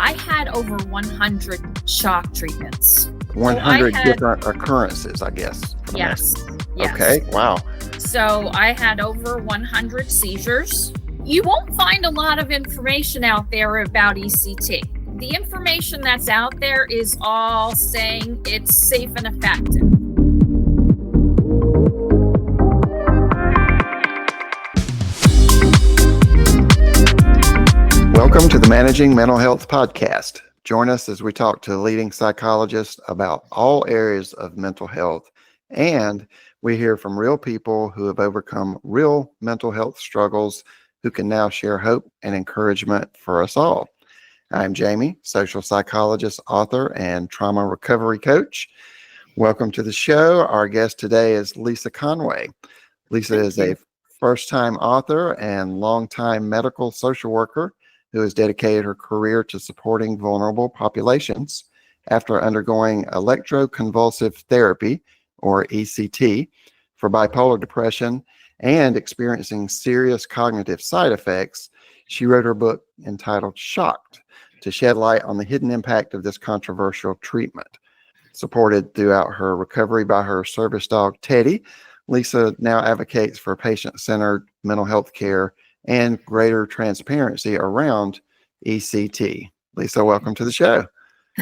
I had over 100 shock treatments. 100 different occurrences, I guess. Yes. Okay, wow. So I had over 100 seizures. You won't find a lot of information out there about ECT. The information that's out there is all saying it's safe and effective. Welcome to the Managing Mental Health Podcast. Join us as we talk to leading psychologists about all areas of mental health, and we hear from real people who have overcome real mental health struggles who can now share hope and encouragement for us all. I'm Jamie, social psychologist, author, and trauma recovery coach. Welcome to the show. Our guest today is Lisa Conway. Lisa is a first-time author and longtime medical social worker who has dedicated her career to supporting vulnerable populations after undergoing electroconvulsive therapy, or ECT, for bipolar depression and experiencing serious cognitive side effects. She wrote her book entitled Shocked to shed light on the hidden impact of this controversial treatment. Supported throughout her recovery by her service dog, Teddy, Lisa now advocates for patient-centered mental health care and greater transparency around ECT. Lisa, welcome to the show.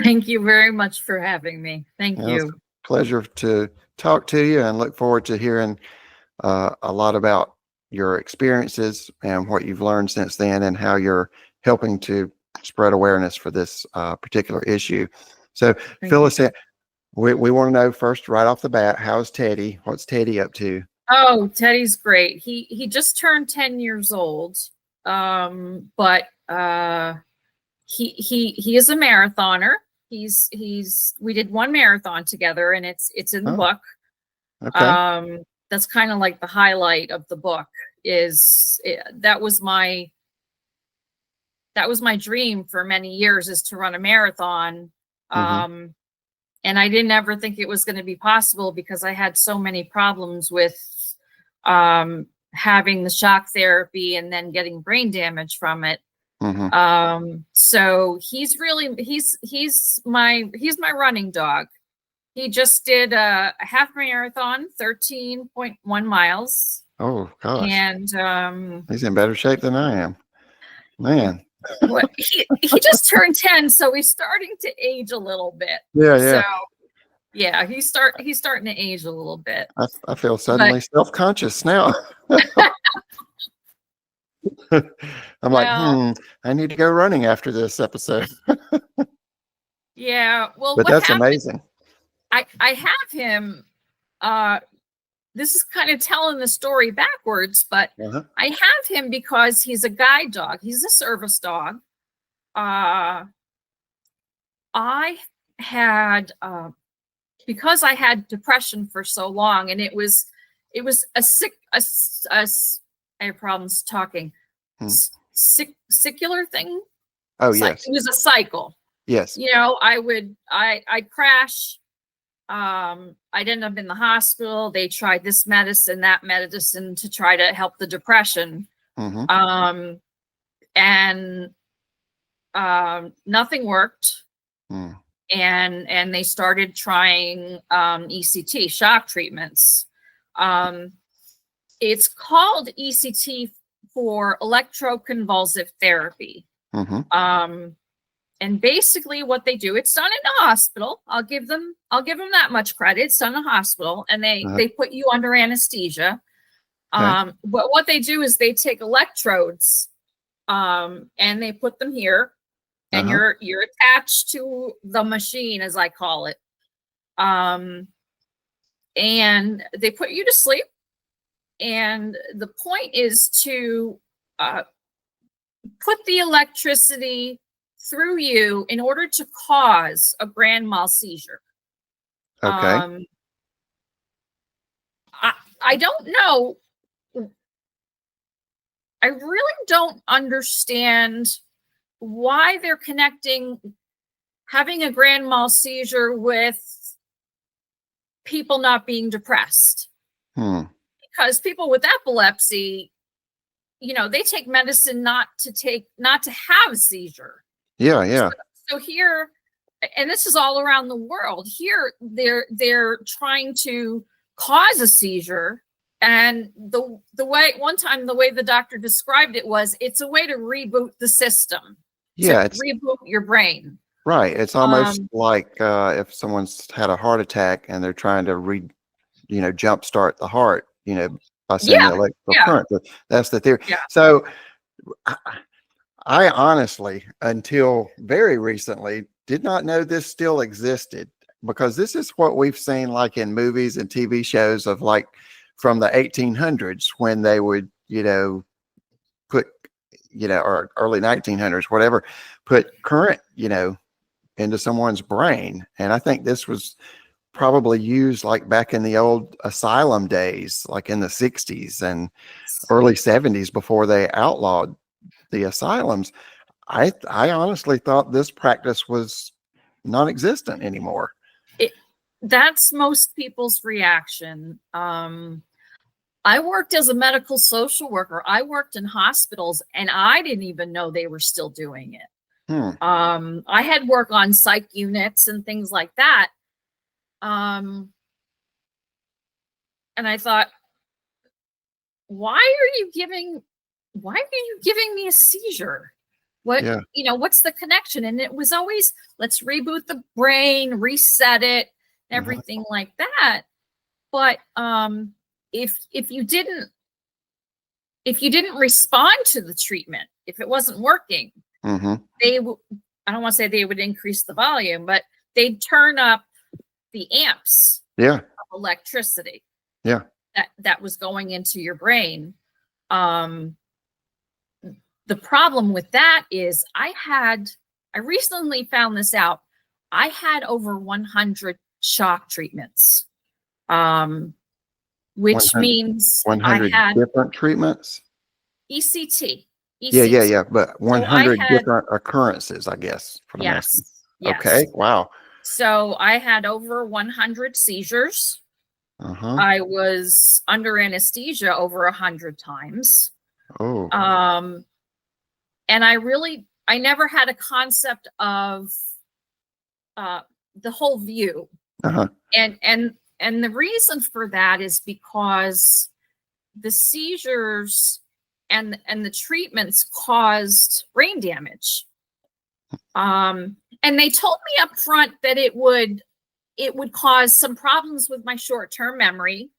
Thank you very much for having me. Thank you. It's a pleasure to talk to you and look forward to hearing a lot about your experiences and what you've learned since then and how you're helping to spread awareness for this particular issue. So fill us in. We want to know first, right off the bat, how's Teddy? What's Teddy up to? Oh, Teddy's great. He just turned 10 years old. But he is a marathoner. We did one marathon together, and it's in the book. Okay. That's kind of like the highlight of the book. That was my dream for many years, is to run a marathon. And I didn't ever think it was going to be possible because I had so many problems with having the shock therapy and then getting brain damage from it. So he's my running dog. He just did a half marathon, 13.1 miles. Oh gosh. And he's in better shape than I am. Man. Well, he just turned 10, so he's starting to age a little bit. Yeah. So yeah, he's starting to age a little bit. I feel suddenly self-conscious now. I'm like, I need to go running after this episode. Yeah, well, but that's amazing. I have him. This is kind of telling the story backwards, but I have him because he's a guide dog. He's a service dog. I had because I had depression for so long, and it was I have problems talking. Sicular thing. Oh yes, it was a cycle. Yes, I'd crash. I'd end up in the hospital. They tried this medicine, that medicine to try to help the depression. And nothing worked. And they started trying ECT, shock treatments. It's called ECT for Electroconvulsive Therapy. And basically what they do, it's done in a hospital. I'll give them that much credit. It's done in a hospital, and they put you under anesthesia. But what they do is they take electrodes and they put them here, and you're attached to the machine, as I call it. And they put you to sleep. And the point is to put the electricity through you in order to cause a grand mal seizure. Okay. I don't know. I really don't understand why they're connecting having a grand mal seizure with people not being depressed. Because people with epilepsy, they take medicine not to have a seizure. Yeah. So here, and this is all around the world. Here, they're trying to cause a seizure, and the way one time the way the doctor described it was it's a way to reboot the system, Yeah, to it's reboot your brain. right. It's almost like if someone's had a heart attack and they're trying to jumpstart the heart, by sending Yeah, electrical yeah, current. That's the theory. yeah. So I I honestly, until very recently, did not know this still existed, because this is what we've seen like in movies and TV shows of like from the 1800s, when they would, put, or early 1900s, whatever, put current, into someone's brain. And I think this was probably used like back in the old asylum days, like in the 60s and early 70s, before they outlawed the asylums. I honestly thought this practice was non-existent anymore. That's most people's reaction. I worked as a medical social worker. I worked in hospitals, and I didn't even know they were still doing it. I had work on psych units and things like that. And I thought, why are you giving me a seizure? What's the connection? And it was always, let's reboot the brain, reset it, everything like that. But if you didn't respond to the treatment, if it wasn't working, I don't want to say they would increase the volume, but they'd turn up the amps of electricity that was going into your brain. The problem with that is I recently found this out. I had over 100 shock treatments, which means 100 I had different treatments. ECT. Yeah. But 100 different occurrences, I guess. Yes. Okay. Wow. So I had over 100 seizures. I was under anesthesia over 100 times. Oh. And I never had a concept of the whole view. And the reason for that is because the seizures and the treatments caused brain damage. And they told me up front that it would cause some problems with my short-term memory.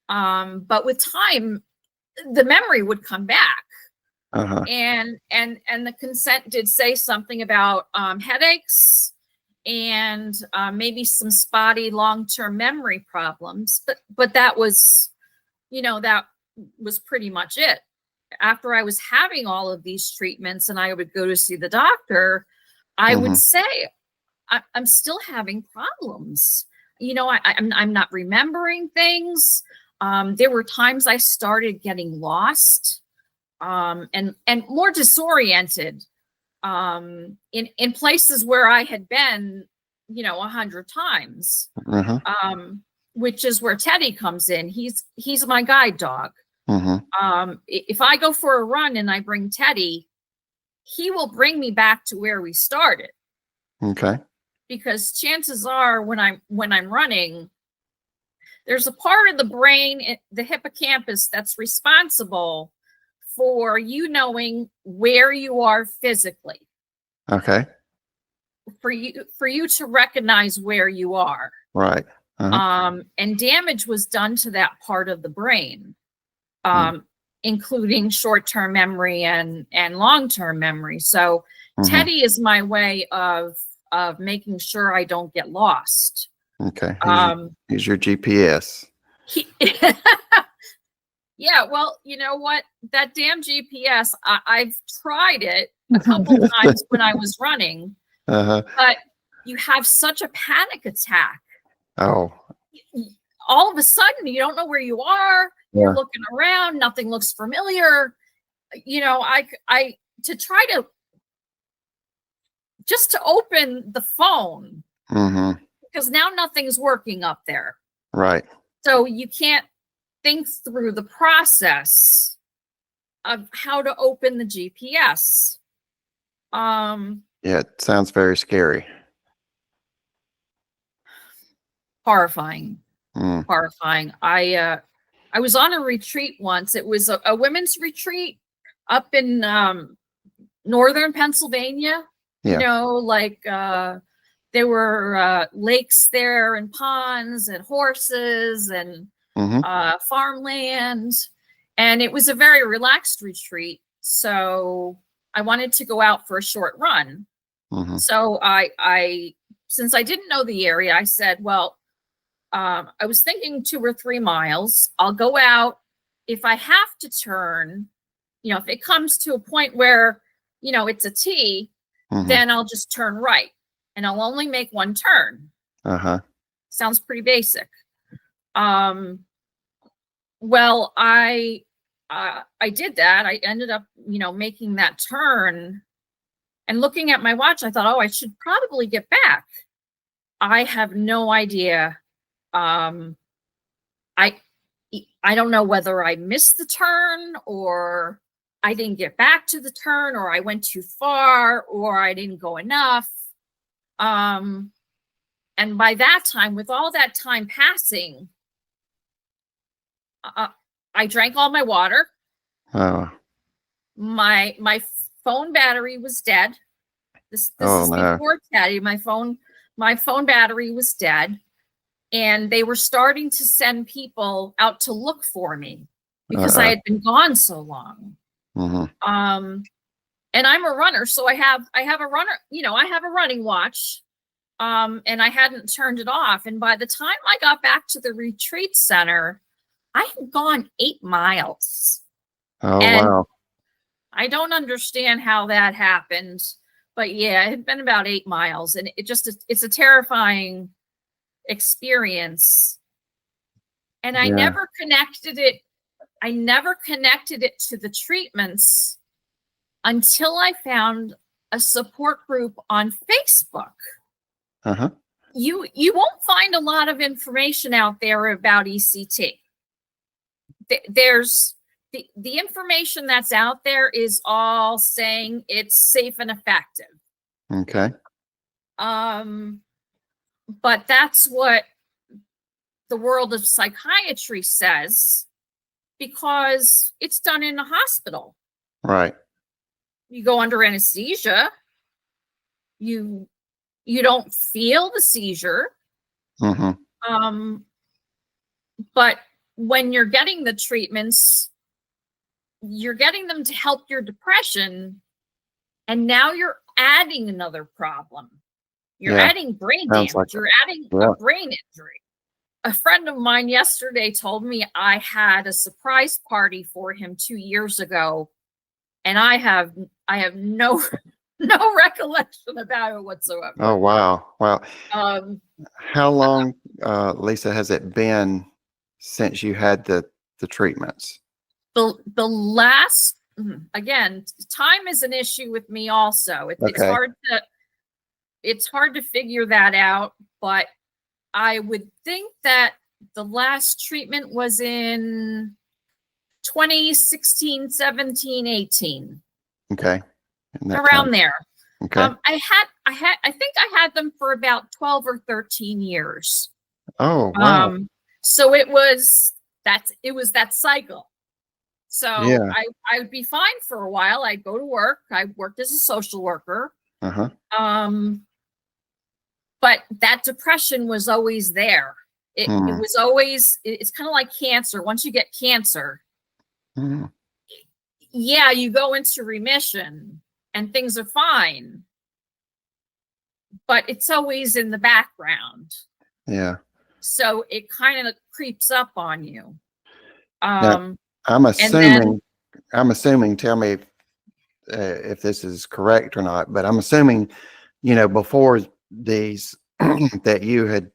But with time, the memory would come back. And the consent did say something about headaches and maybe some spotty long-term memory problems, but that was pretty much it. After I was having all of these treatments and I would go to see the doctor, I would say, I'm still having problems. I'm not remembering things. There were times I started getting lost. And more disoriented in places where I had been, 100 times, which is where Teddy comes in. He's my guide dog. If I go for a run and I bring Teddy, he will bring me back to where we started. Okay. Because chances are when I'm running, there's a part of the brain, the hippocampus, that's responsible for you knowing where you are physically. Okay. For you to recognize where you are. Right. And damage was done to that part of the brain, including short-term memory and long-term memory. So Teddy is my way of making sure I don't get lost. Okay. He's your GPS. Yeah, well, you know what? That damn GPS, I've tried it a couple times when I was running, but you have such a panic attack. Oh. All of a sudden, you don't know where you are. You're looking around. Nothing looks familiar. I to try to just to open the phone, because now nothing's working up there. Right. So you can't think through the process of how to open the GPS. Yeah, it sounds very scary. Horrifying. Mm. Horrifying. I was on a retreat once. It was a women's retreat up in northern Pennsylvania. Yeah. There were lakes there and ponds and horses and farmland. And it was a very relaxed retreat. So I wanted to go out for a short run. So I since I didn't know the area, I said, well, I was thinking 2 or 3 miles. I'll go out. If I have to turn, if it comes to a point where, it's a T, then I'll just turn right and I'll only make 1 turn. Sounds pretty basic. Well, I did that. I ended up, making that turn, and looking at my watch, I thought, oh, I should probably get back. I have no idea. I don't know whether I missed the turn, or I didn't get back to the turn, or I went too far, or I didn't go enough. And by that time, with all that time passing, I drank all my water. My phone battery was dead. This is before Teddy. My phone battery was dead, and they were starting to send people out to look for me because I had been gone so long. And I'm a runner, so I have a runner. I have a running watch, and I hadn't turned it off. And by the time I got back to the retreat center, I had gone 8 miles. Wow. I don't understand how that happened, but yeah, it had been about 8 miles, and it's a terrifying experience. And I never connected it. I never connected it to the treatments until I found a support group on Facebook. You won't find a lot of information out there about ECT. There's the information that's out there is all saying it's safe and effective. But that's what the world of psychiatry says, because it's done in a hospital. Right. You go under anesthesia. You don't feel the seizure. But when you're getting the treatments, you're getting them to help your depression, and now you're adding another problem. You're adding brain damage. You're adding a brain injury. A friend of mine yesterday told me I had a surprise party for him 2 years ago, and I have no recollection about it whatsoever. Oh, wow. How long, Lisa, has it been since you had the treatments? The last, again, time is an issue with me also. It's hard to figure that out, but I would think that the last treatment was in 2016, 17, 18. Around there. I think I had them for about 12 or 13 years. Oh, wow. So it was that cycle. So I would be fine for a while. I'd go to work. I worked as a social worker. But that depression was always there. It was always, it's kind of like cancer. Once you get cancer, you go into remission and things are fine, but it's always in the background. So it kind of creeps up on you. Now, I'm assuming, tell me if this is correct or not, but I'm assuming, before these that you had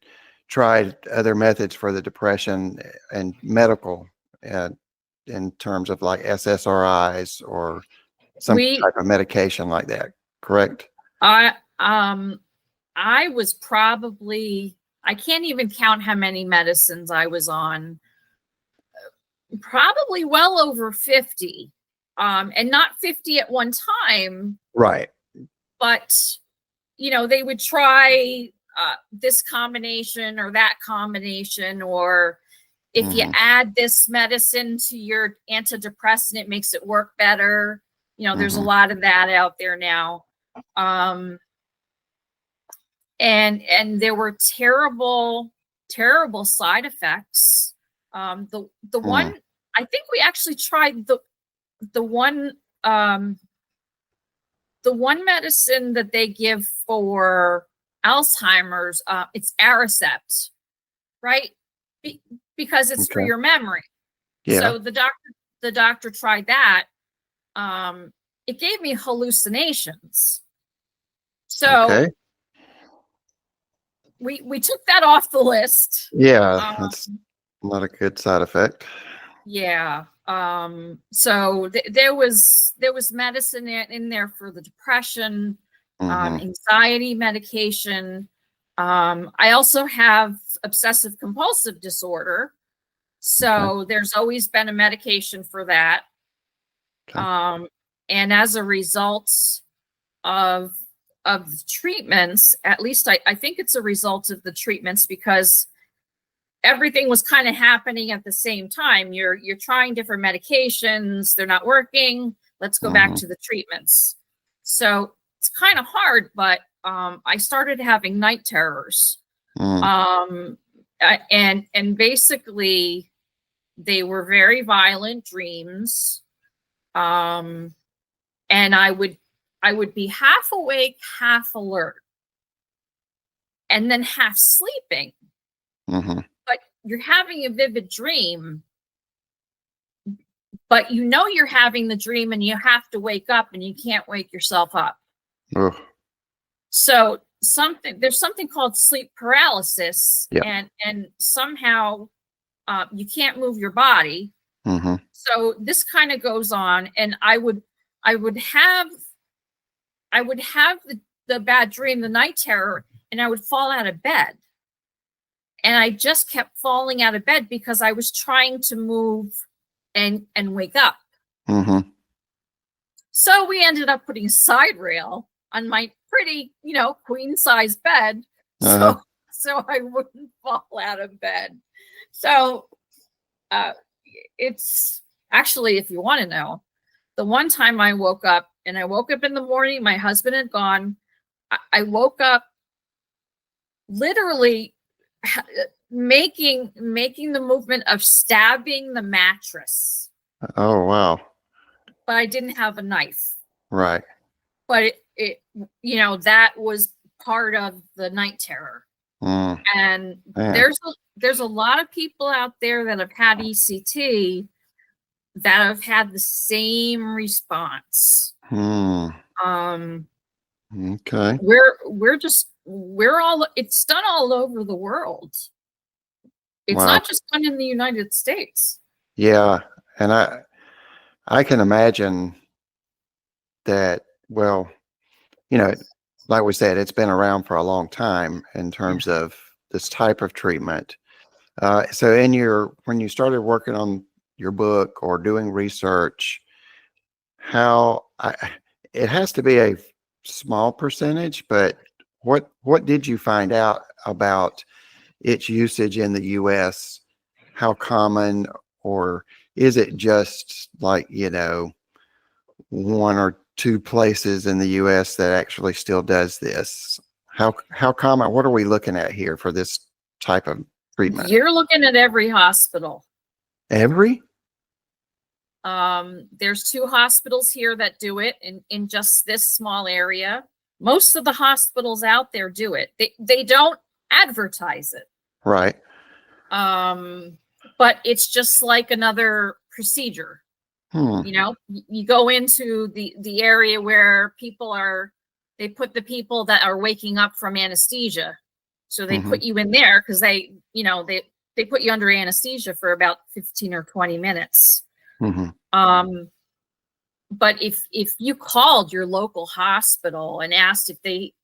tried other methods for the depression and medical, in terms of like SSRIs or some type of medication like that, correct? I was probably, I can't even count how many medicines I was on. Probably well over 50, and not 50 at one time. Right. but they would try this combination or that combination, or if you add this medicine to your antidepressant, it makes it work better. There's a lot of that out there now. And there were terrible side effects. The one, I think we actually tried the one medicine that they give for Alzheimer's. It's Aricept, right? Because it's for your memory. Yeah. So the doctor tried that. It gave me hallucinations. So we took that off the list. Yeah, that's not a good side effect. Yeah. So there was medicine in there for the depression, anxiety medication. I also have obsessive compulsive disorder. So there's always been a medication for that. And as a result of the treatments, at least I think it's a result of the treatments, because everything was kind of happening at the same time. You're trying different medications, they're not working. Let's go back to the treatments. So it's kind of hard, but I started having night terrors. And basically they were very violent dreams. And I would be half awake, half alert, and then half sleeping. But you're having a vivid dream, but you're having the dream and you have to wake up and you can't wake yourself up. So there's something called sleep paralysis, and somehow you can't move your body. So this kind of goes on, and I would have the bad dream, the night terror, and I would fall out of bed. And I just kept falling out of bed because I was trying to move and wake up. So we ended up putting a side rail on my pretty, queen size bed. So I wouldn't fall out of bed. So it's actually, if you want to know, the one time I woke up in the morning, my husband had gone. I woke up literally making the movement of stabbing the mattress. Oh, wow. But I didn't have a knife. Right. But it that was part of the night terror. And there's a lot of people out there that have had ECT that have had the same response. Okay. It's done all over the world. It's not just done in the United States. Yeah. And I can imagine that, well, like we said, it's been around for a long time in terms of this type of treatment. So when you started working on your book or doing research, it has to be a small percentage, but what did you find out about its usage in the US? How common, or is it just like, one or two places in the US that actually still does this? How common, what are we looking at here for this type of treatment? You're looking at every hospital. Every? There's 2 hospitals here that do it in just this small area. Most of the hospitals out there do it. They don't advertise it. Right. But it's just like another procedure. You go into the area where they put the people that are waking up from anesthesia. So they put you in there because they put you under anesthesia for about 15 or 20 minutes. But if you called your local hospital and asked if they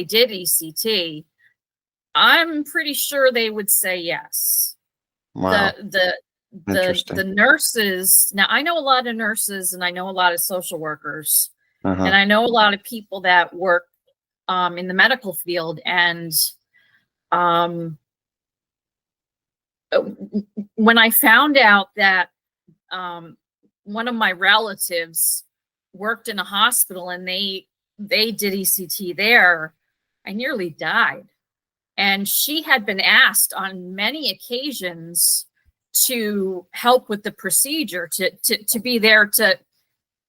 did ECT, I'm pretty sure they would say yes. Wow. The nurses, now I know a lot of nurses and I know a lot of social workers, Uh-huh. And I know a lot of people that work in the medical field, and when I found out that one of my relatives worked in a hospital and they did ECT there, I nearly died. And she had been asked on many occasions to help with the procedure, to be there to,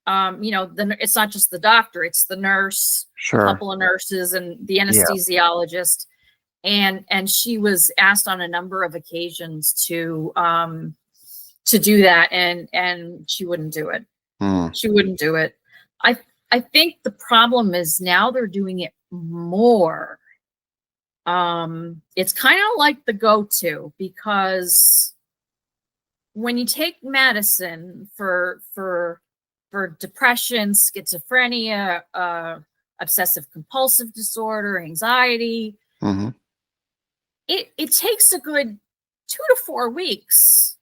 it's not just the doctor, it's the nurse, Sure. a couple of nurses, and the anesthesiologist. And she was asked on a number of occasions to do that, and she wouldn't do it. She wouldn't do it. I think the problem is now they're doing it more. It's kind of like the go-to, because when you take medicine for depression, schizophrenia, obsessive compulsive disorder, anxiety, it takes a good 2 to 4 weeks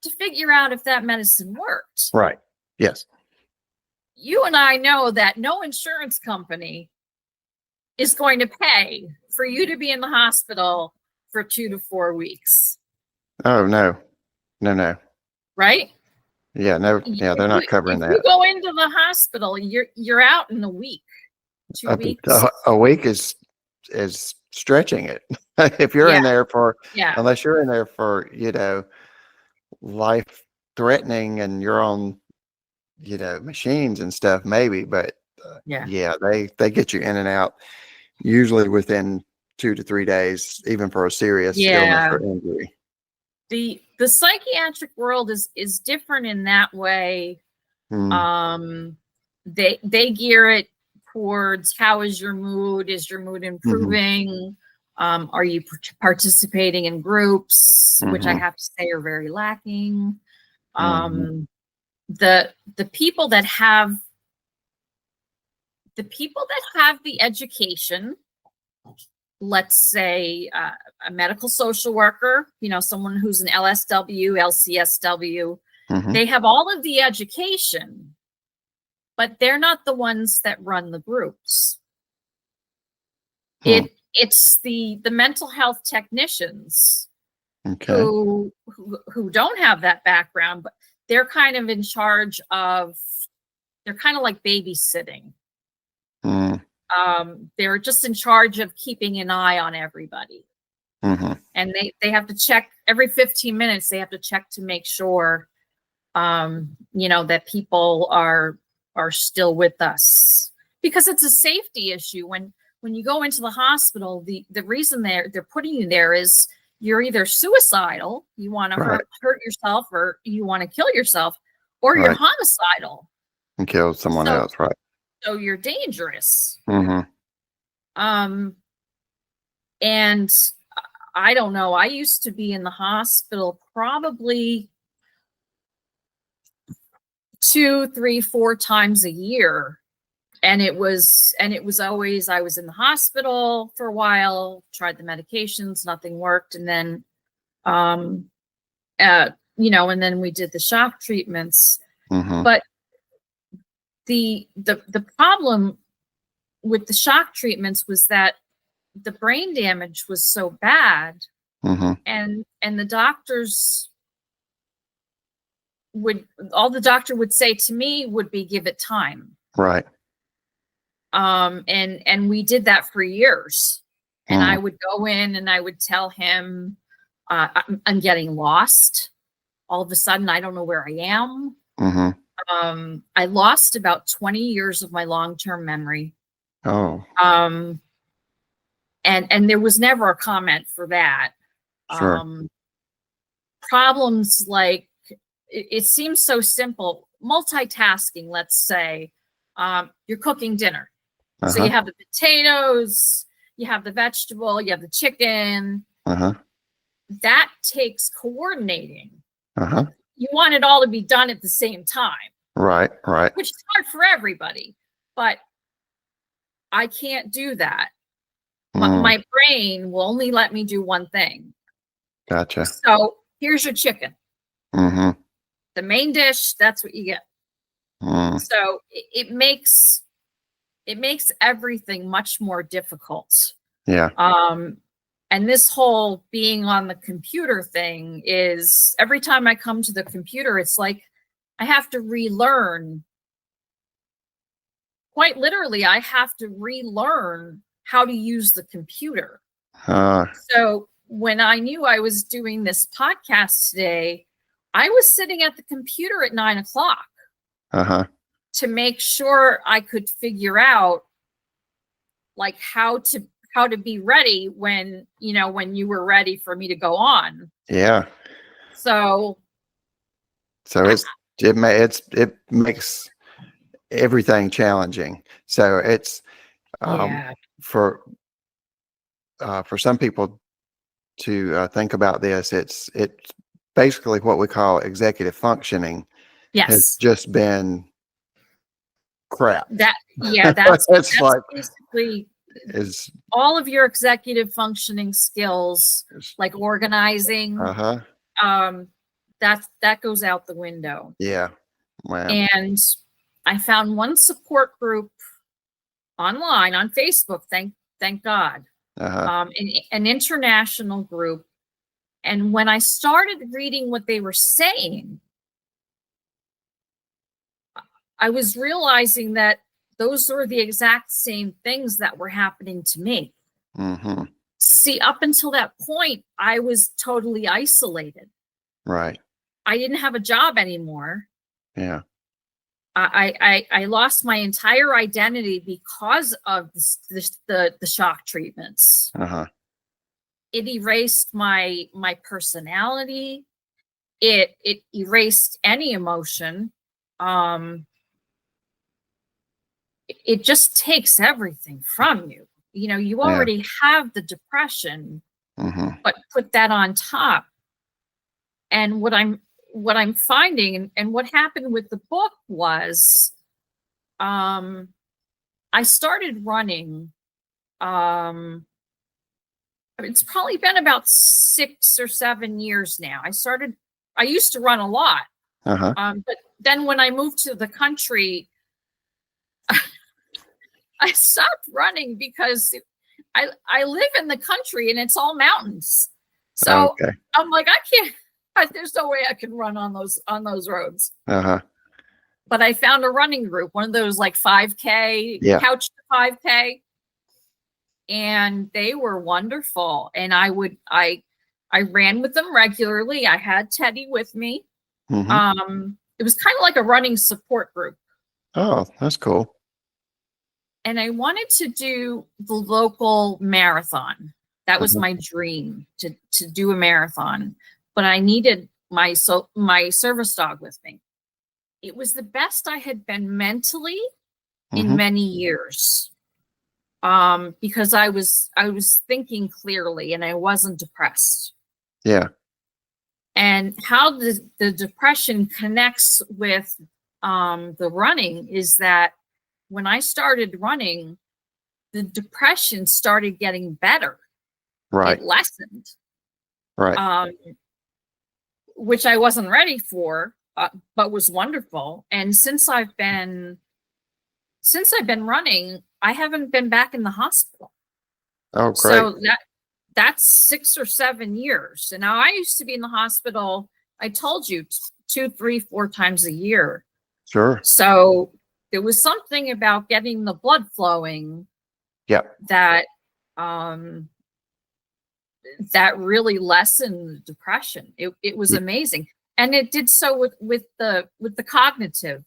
to figure out if that medicine worked. Right. Yes. You and I know that no insurance company is going to pay for you to be in the hospital for 2 to 4 weeks. Oh, no. No. Right? Yeah, no. Yeah, they're not covering that. If you go into the hospital, you're out in a week, 2 weeks. A week is stretching it. If you're in there unless you're in there for, life threatening and you're on, machines and stuff, maybe, but they get you in and out usually within 2 to 3 days, even for a serious illness or injury. The psychiatric world is different in that way. They gear it towards, how is your mood? Is your mood improving? Are you participating in groups, which I have to say are very lacking? The people that have the education, let's say a medical social worker, someone who's an LSW, LCSW, they have all of the education, but they're not the ones that run the groups. It's the mental health technicians who don't have that background, but they're kind of in charge of, they're kind of like babysitting. They're just in charge of keeping an eye on everybody. And they have to check every 15 minutes. They have to check to make sure, that people are still with us, because it's a safety issue. When you go into the hospital, the reason they're putting you there is you're either suicidal, you want to hurt yourself, or you want to kill yourself, or you're homicidal and kill someone else. Right. So you're dangerous. Mm-hmm. And I don't know. I used to be in the hospital probably 2, 3, 4 times a year. And it was always, I was in the hospital for a while, tried the medications, nothing worked. And then, and then we did the shock treatments. Mm-hmm. But the problem with the shock treatments was that the brain damage was so bad, mm-hmm. and the doctors all the doctor would say to me would be, give it time. Right. And we did that for years. And I would go in and I would tell him, I'm getting lost. All of a sudden, I don't know where I am. Mm-hmm. I lost about 20 years of my long-term memory. Oh. And there was never a comment for that. Sure. Problems like, it seems so simple. Multitasking, let's say, you're cooking dinner. So you have the potatoes, you have the vegetable, you have the chicken. That takes coordinating. You want it all to be done at the same time. Right. Which is hard for everybody. But I can't do that. My brain will only let me do one thing. Gotcha. So here's your chicken. Mm-hmm. The main dish, that's what you get. Mm. So it makes everything much more difficult. Yeah. And this whole being on the computer thing is every time I come to the computer, it's like I have to relearn. Quite literally, I have to relearn how to use the computer. So when I knew I was doing this podcast today, I was sitting at the computer at 9:00 to make sure I could figure out like how to be ready when you were ready for me to go on. Yeah. So it makes everything challenging. So it's for some people to think about this, it's basically what we call executive functioning. Yes. Has just been crap. That's like basically is all of your executive functioning skills, like organizing. That goes out the window. Yeah. Wow. And I found one support group online on Facebook. Thank God. An international group. And when I started reading what they were saying, I was realizing that those were the exact same things that were happening to me. Mm-hmm. See, up until that point, I was totally isolated. Right. I didn't have a job anymore. Yeah. I lost my entire identity because of the shock treatments. It erased my personality. It erased any emotion. It just takes everything from you. You already have the depression, but put that on top. And what I'm finding and what happened with the book was, I started running. It's probably been about 6 or 7 years now. I used to run a lot. But then when I moved to the country, I stopped running because I live in the country and it's all mountains. So I'm like, I can't, there's no way I can run on those roads. But I found a running group, one of those like 5K, couch to 5K. And they were wonderful. And I ran with them regularly. I had Teddy with me. It was kind of like a running support group. Oh, that's cool. And I wanted to do the local marathon. That was my dream, to do a marathon. But I needed my service dog with me. It was the best I had been mentally in many years. Because I was thinking clearly and I wasn't depressed. Yeah. And how the depression connects with the running is that when I started running, the depression started getting better. Right. It lessened. Right. Which I wasn't ready for, but was wonderful. And since I've been running, I haven't been back in the hospital. Oh, great. So that's 6 or 7 years. And now I used to be in the hospital, I told you, 2, 3, 4 times a year. Sure. So there was something about getting the blood flowing. That really lessened the depression. It was amazing. And it did so with the cognitive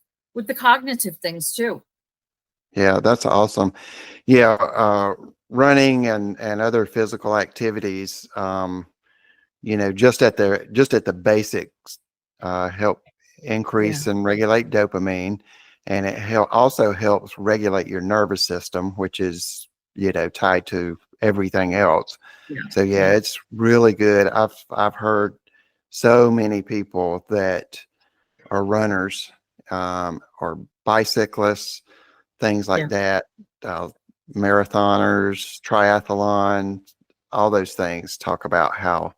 things too. Yeah, that's awesome. Yeah, running and other physical activities, just at the basics, help increase and regulate dopamine, and it also helps regulate your nervous system, which is tied to everything else. So it's really good. I've heard so many people that are runners, or bicyclists, things like that, marathoners, triathlon, all those things talk about how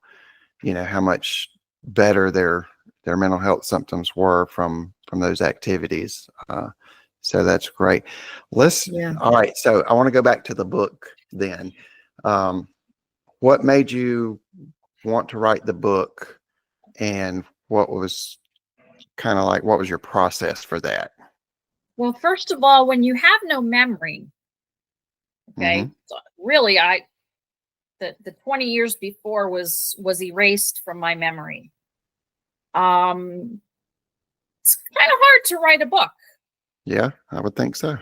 much better their their mental health symptoms were from those activities. So that's great. All right. So I want to go back to the book then. What made you want to write the book, and what was what was your process for that? Well, first of all, when you have no memory, okay, so really, the 20 years before was erased from my memory. It's kind of hard to write a book. Yeah, I would think so.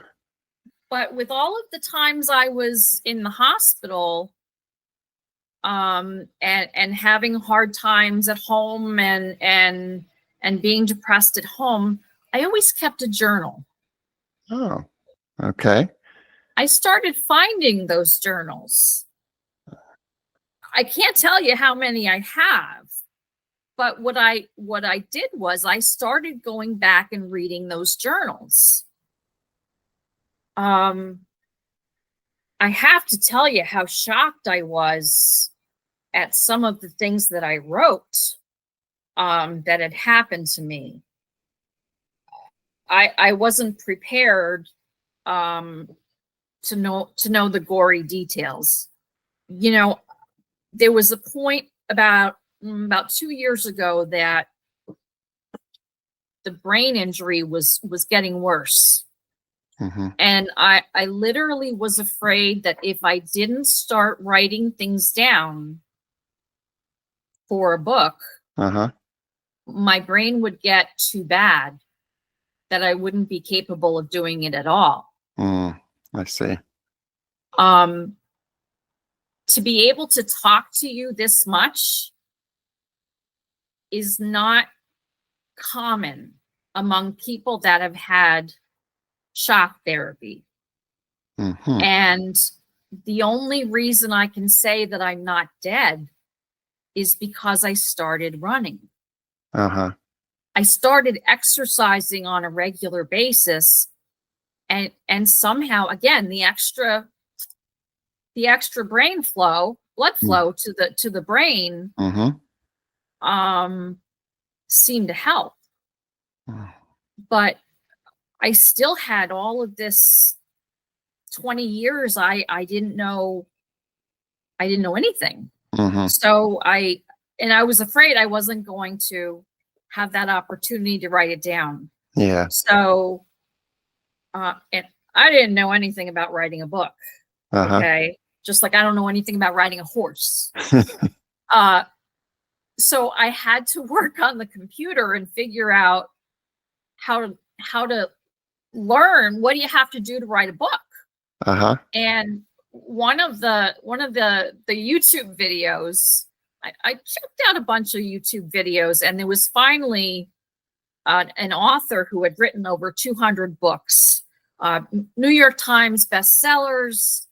But with all of the times I was in the hospital, and having hard times at home and being depressed at home, I always kept a journal. Oh, okay. I started finding those journals. I can't tell you how many I have, but what I did was I started going back and reading those journals. I have to tell you how shocked I was at some of the things that I wrote, that had happened to me. I wasn't prepared to know the gory details. You know, there was a point about 2 years ago that the brain injury was getting worse. And I literally was afraid that if I didn't start writing things down for a book, my brain would get too bad that I wouldn't be capable of doing it at all. I see. To be able to talk to you this much is not common among people that have had shock therapy. And the only reason I can say that I'm not dead is because I started running. I started exercising on a regular basis, and somehow, again, the extra brain flow, blood flow to the brain, seemed to help. But I still had all of this 20 years. I didn't know anything. So I was afraid I wasn't going to have that opportunity to write it down. Yeah. So, and I didn't know anything about writing a book. Okay. Just like I don't know anything about riding a horse. So I had to work on the computer and figure out how to learn what do you have to do to write a book. And one of the YouTube videos, I checked out a bunch of YouTube videos, and there was finally an author who had written over 200 books, New York Times bestsellers,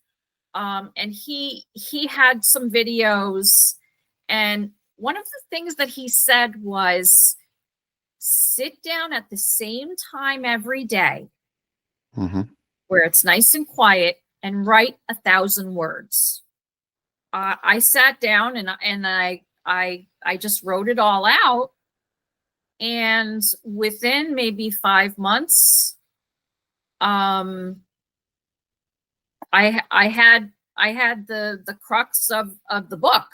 and he had some videos, and one of the things that he said was, sit down at the same time every day, where it's nice and quiet, and write 1,000 words. I sat down and I just wrote it all out, and within maybe 5 months, I had the crux of the book.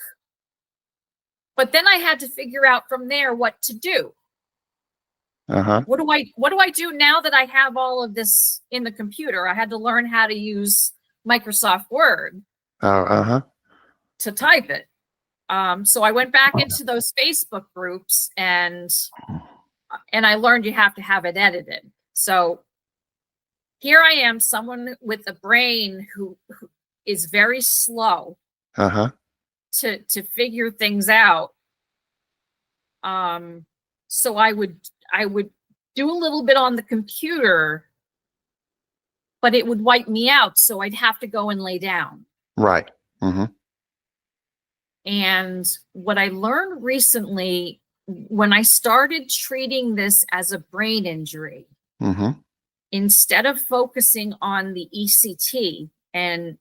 But then I had to figure out from there what to do. What do I do now that I have all of this in the computer? I had to learn how to use Microsoft Word to type it. So I went back into those Facebook groups, and I learned you have to have it edited. So here I am, someone with a brain who is very slow to figure things out. So I would do a little bit on the computer, but it would wipe me out. So I'd have to go and lay down. Right. And what I learned recently, when I started treating this as a brain injury, instead of focusing on the ECT and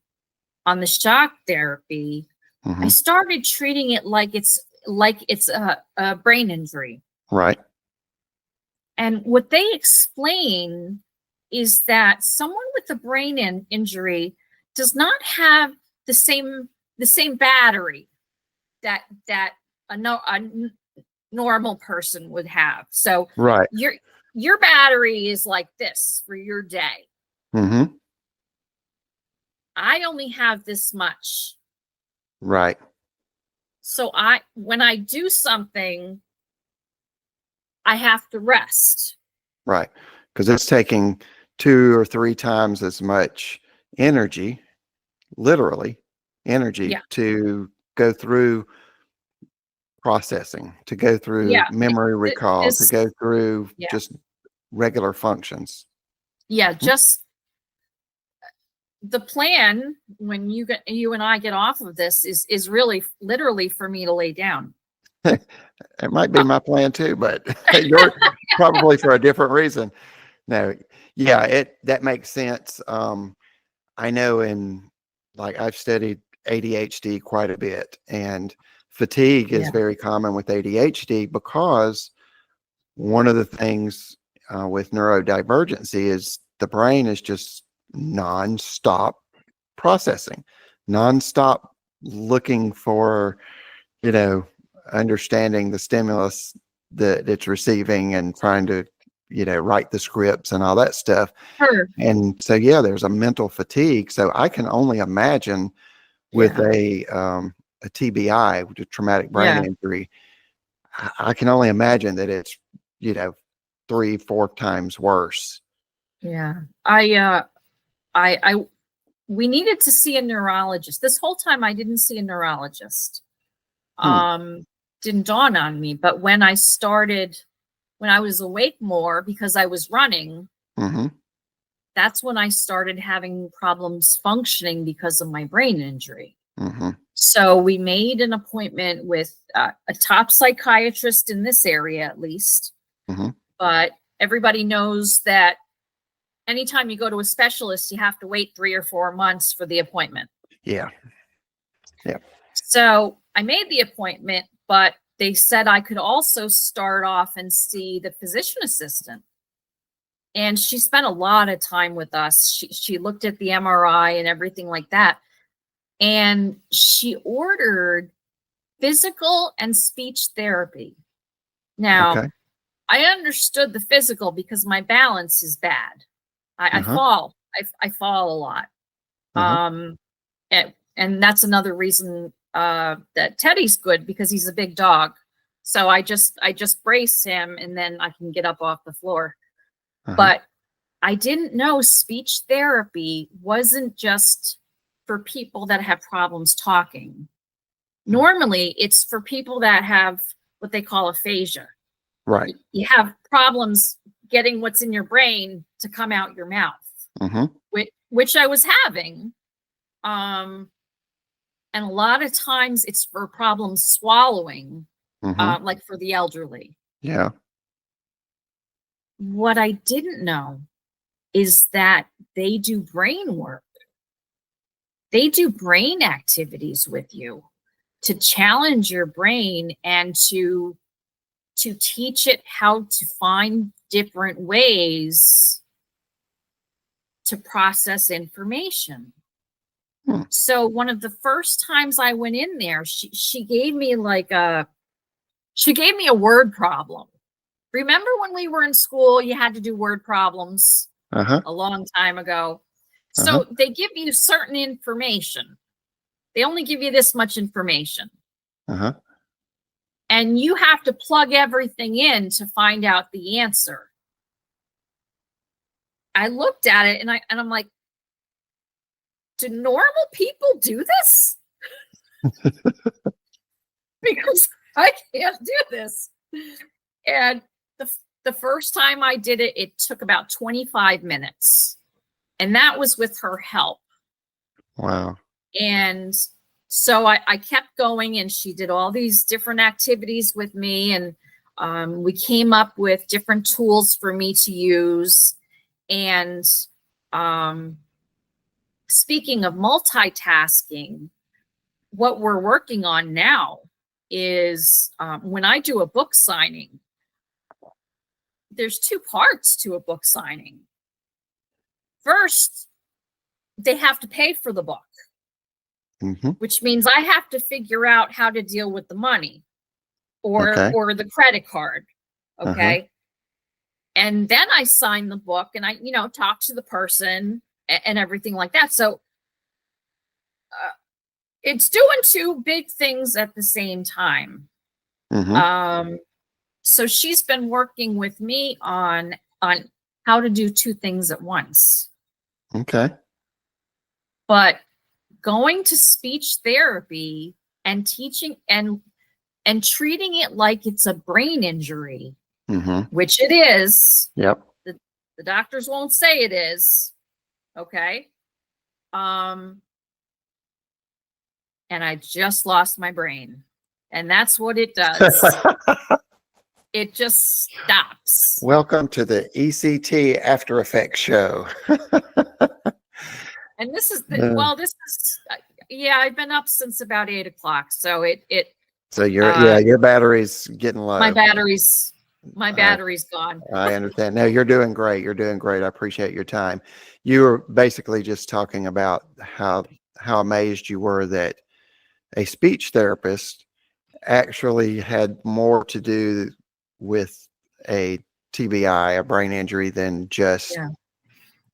on the shock therapy, I started treating it like it's a brain injury. Right. And what they explain is that someone with a brain injury does not have the same battery that a normal person would have. So Right. your battery is like this for your day. Mm-hmm. I only have this much. Right. So when I do something, I have to rest. Right. Because it's taking 2 or 3 times as much energy, literally energy, Yeah. to go through processing, to go through Yeah. memory recall, to go through Yeah. just regular functions. Yeah. Just the plan when you and I get off of this is really literally for me to lay down. It might be my plan too, but you're probably for a different reason. No, yeah, that makes sense. I know I've studied ADHD quite a bit, and fatigue is very common with ADHD because one of the things with neurodivergency is the brain is just nonstop processing, nonstop looking for, understanding the stimulus that it's receiving and trying to, write the scripts and all that stuff. Sure. And so, yeah, there's a mental fatigue. So I can only imagine with a TBI, with a traumatic brain injury, I can only imagine that it's, 3-4 times worse. Yeah. We needed to see a neurologist. This whole time I didn't see a neurologist. Didn't dawn on me. But when I was awake more because I was running, that's when I started having problems functioning because of my brain injury. So we made an appointment with a top psychiatrist in this area, at least. But everybody knows that anytime you go to a specialist, you have to wait 3 or 4 months for the appointment. Yeah. Yeah. So I made the appointment, but they said I could also start off and see the physician assistant. And she spent a lot of time with us. She looked at the MRI and everything like that. And she ordered physical and speech therapy. Now, Okay. I understood the physical because my balance is bad. I fall. I fall a lot. And that's another reason that Teddy's good, because he's a big dog. So I just brace him and then I can get up off the floor. But I didn't know speech therapy wasn't just for people that have problems talking. Normally, it's for people that have what they call aphasia. Right. You have problems getting what's in your brain to come out your mouth, which I was having. And a lot of times it's for problems swallowing, like for the elderly. Yeah. What I didn't know is that they do brain work. They do brain activities with you to challenge your brain and to teach it how to find different ways to process information. So one of the first times I went in there, she gave me a word problem. Remember when we were in school, you had to do word problems a long time ago. So they give you certain information. They only give you this much information. And you have to plug everything in to find out the answer. I looked at it and I'm like, do normal people do this? Because I can't do this. And the first time I did it, it took about 25 minutes. And that was with her help. Wow. And so I kept going, and she did all these different activities with me. And we came up with different tools for me to use. And speaking of multitasking, what we're working on now is when I do a book signing, there's two parts to a book signing. First, they have to pay for the book, which means I have to figure out how to deal with the money or the credit card. Okay. And then I sign the book and I, talk to the person and everything like that. So it's doing two big things at the same time. So she's been working with me on how to do two things at once. Okay. But going to speech therapy and teaching and treating it like it's a brain injury, which it is. Yep. The doctors won't say it is. Okay. And I just lost my brain. And that's what it does. It just stops. Welcome to the ECT After Effects show. And this is I've been up since about 8 o'clock. So so your battery's getting low. My battery's gone. I understand. No, you're doing great. You're doing great. I appreciate your time. You were basically just talking about how amazed you were that a speech therapist actually had more to do with a TBI, a brain injury, than just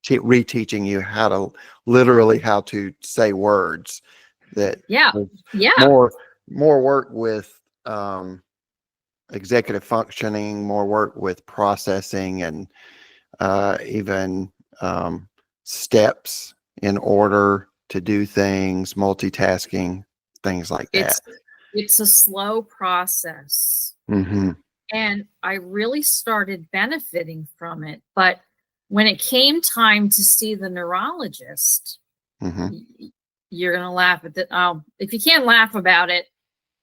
reteaching you how to say words. That more work with executive functioning, more work with processing, and even steps in order to do things, multitasking, things like that. It's a slow process. And I really started benefiting from it. But when it came time to see the neurologist, you're going to laugh at that. If you can't laugh about it,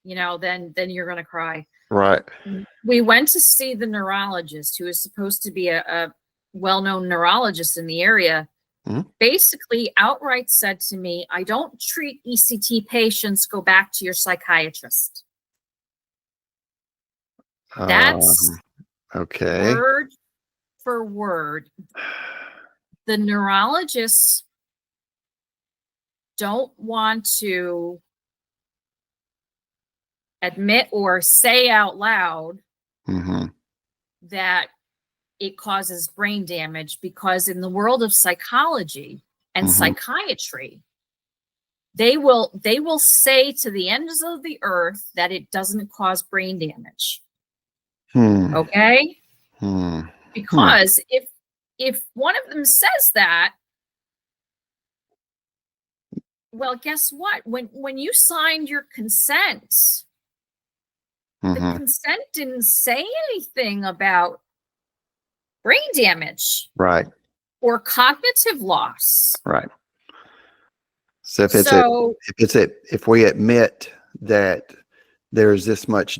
then you're going to cry. Right. We went to see the neurologist, who is supposed to be a well-known neurologist in the area. Basically outright said to me, I don't treat ECT patients, go back to your psychiatrist. That's okay. Word for word. The neurologists don't want to admit or say out loud that it causes brain damage, because in the world of psychology and psychiatry, they will say to the ends of the earth that it doesn't cause brain damage. Okay? Because if one of them says that, well, guess what? When you signed your consent, the consent didn't say anything about brain damage, right, or cognitive loss, right. So if we admit that there's this much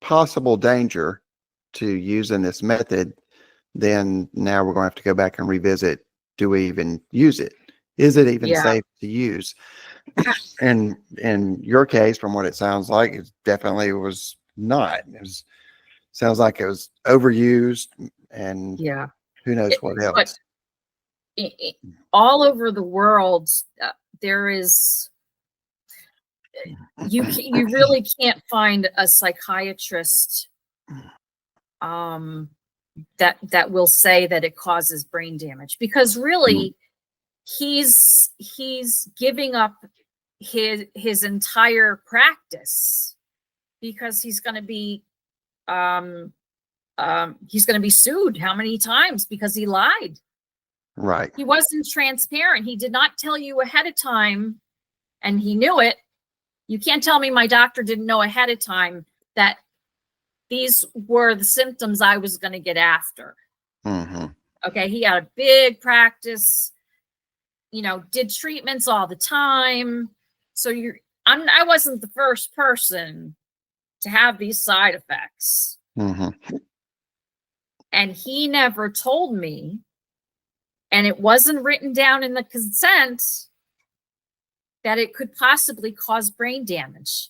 possible danger to using this method, then now we're going to have to go back and revisit, do we even use it? Is it even safe to use? And in your case, from what it sounds like, it definitely was not. Sounds like it was overused, and who knows what else. All over the world, there is, you really can't find a psychiatrist that will say that it causes brain damage, because really he's giving up his entire practice, because he's going to be sued how many times because he lied. Right. He wasn't transparent. He did not tell you ahead of time, and he knew it. You can't tell me my doctor didn't know ahead of time that these were the symptoms I was going to get after. Okay. He had a big practice, did treatments all the time. So I wasn't the first person to have these side effects. And he never told me, and it wasn't written down in the consent, that it could possibly cause brain damage.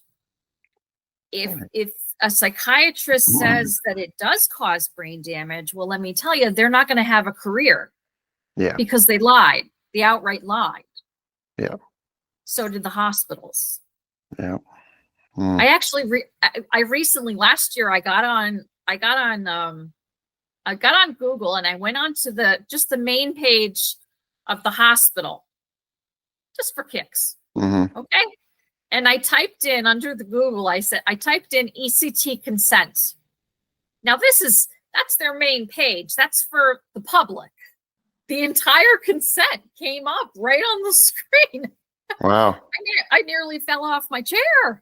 If a psychiatrist says that it does cause brain damage, well, let me tell you, they're not going to have a career. Yeah. Because they lied. They outright lied. Yeah. So did the hospitals. Yeah. I actually, I recently, last year, I got on Google and I went on to just the main page of the hospital, just for kicks. Okay. And I typed in under the Google, I typed in ECT consent. Now that's their main page. That's for the public. The entire consent came up right on the screen. Wow. I nearly fell off my chair.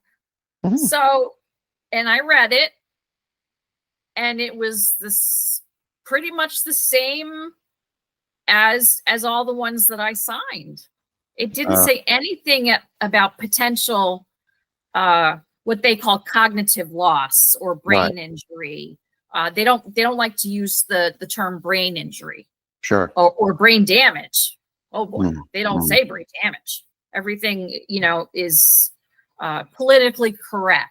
So, and I read it, and it was pretty much the same as all the ones that I signed. It didn't say anything about potential, what they call cognitive loss or brain injury. They don't like to use the term brain injury. Sure. Or brain damage. Oh boy, they don't say brain damage. Everything, is politically correct.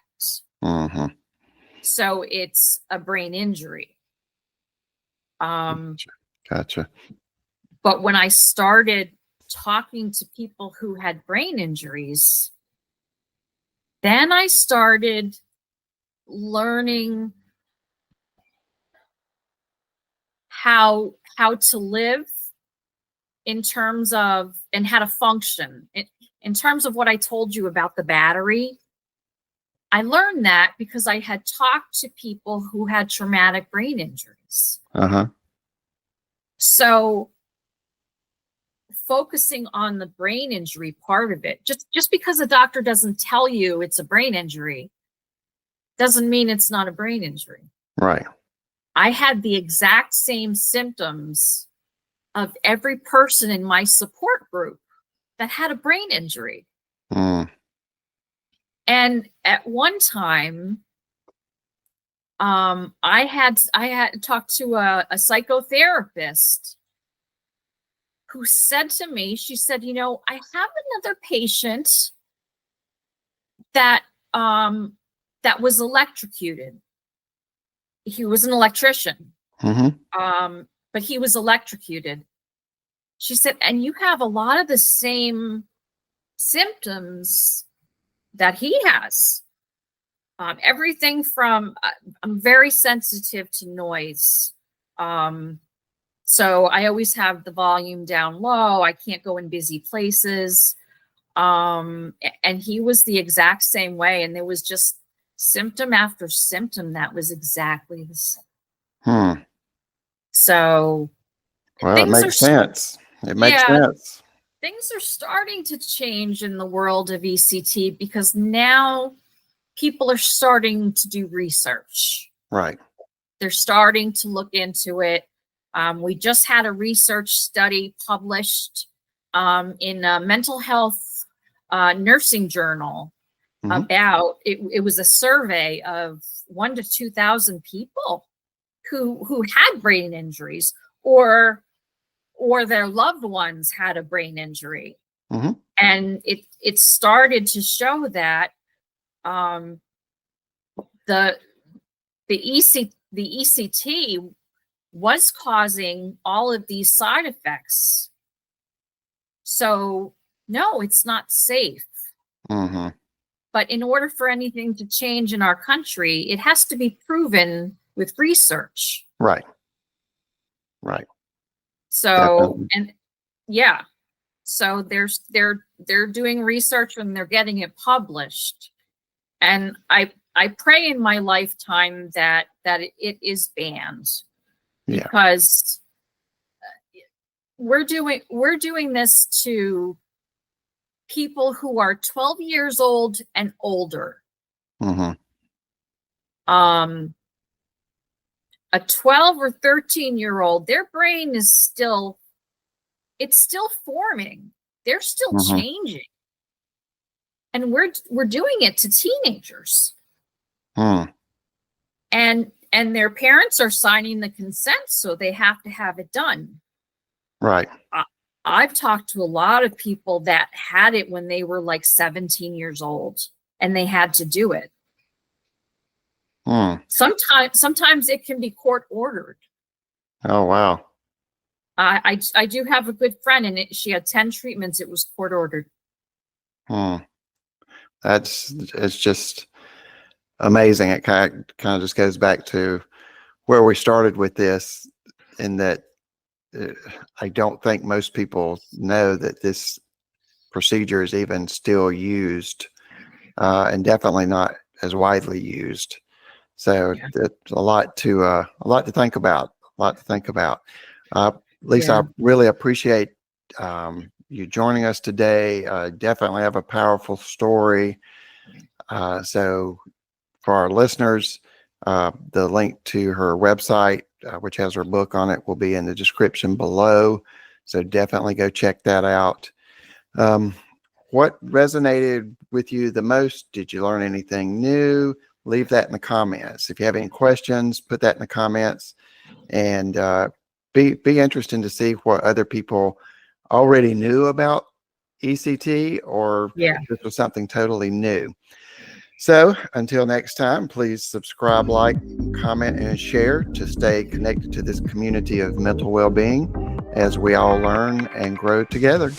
So it's a brain injury. Gotcha. But when I started talking to people who had brain injuries, then I started learning how to live in terms of, and how to function in terms of what I told you about the battery. I learned that because I had talked to people who had traumatic brain injuries. So focusing on the brain injury part of it, just because a doctor doesn't tell you it's a brain injury doesn't mean it's not a brain injury. Right. I had the exact same symptoms of every person in my support group that had a brain injury. And at one time, I had talked to a psychotherapist who said to me, she said, I have another patient that was electrocuted. He was an electrician, but he was electrocuted. She said, and you have a lot of the same symptoms that he has. Everything from, I'm very sensitive to noise. So I always have the volume down low. I can't go in busy places. And he was the exact same way. And there was just symptom after symptom that was exactly the same. So, well, it makes sense. It makes sense. Things are starting to change in the world of ECT because now people are starting to do research. Right. They're starting to look into it. We just had a research study published in a mental health nursing journal about it was a survey of 1,000 to 2,000 people who had brain injuries or their loved ones had a brain injury. And it started to show that the ECT was causing all of these side effects. So no, it's not safe. But in order for anything to change in our country, it has to be proven with research. Right. Right. So, so they're doing research and they're getting it published. And I pray in my lifetime that it is banned because we're doing this to people who are 12 years old and older. A 12 or 13-year-old, their brain is still forming. They're still changing. And we're doing it to teenagers. And their parents are signing the consent, so they have to have it done. Right. I've talked to a lot of people that had it when they were like 17 years old and they had to do it. Hmm. Sometimes it can be court ordered. Oh, wow. I do have a good friend, and she had 10 treatments. It was court ordered. Hmm. It's just amazing. It kind of just goes back to where we started with this, in that I don't think most people know that this procedure is even still used, and definitely not as widely used. So Yeah. it's a lot to think about. A lot to think about. Lisa, Yeah. I really appreciate you joining us today. Definitely have a powerful story. So for our listeners, the link to her website, which has her book on it, will be in the description below. So definitely go check that out. What resonated with you the most? Did you learn anything new? Leave that in the comments. If you have any questions, put that in the comments, and be interesting to see what other people already knew about ECT, or Yeah. if this was something totally new. So until next time, please subscribe, like, comment, and share to stay connected to this community of mental well-being as we all learn and grow together.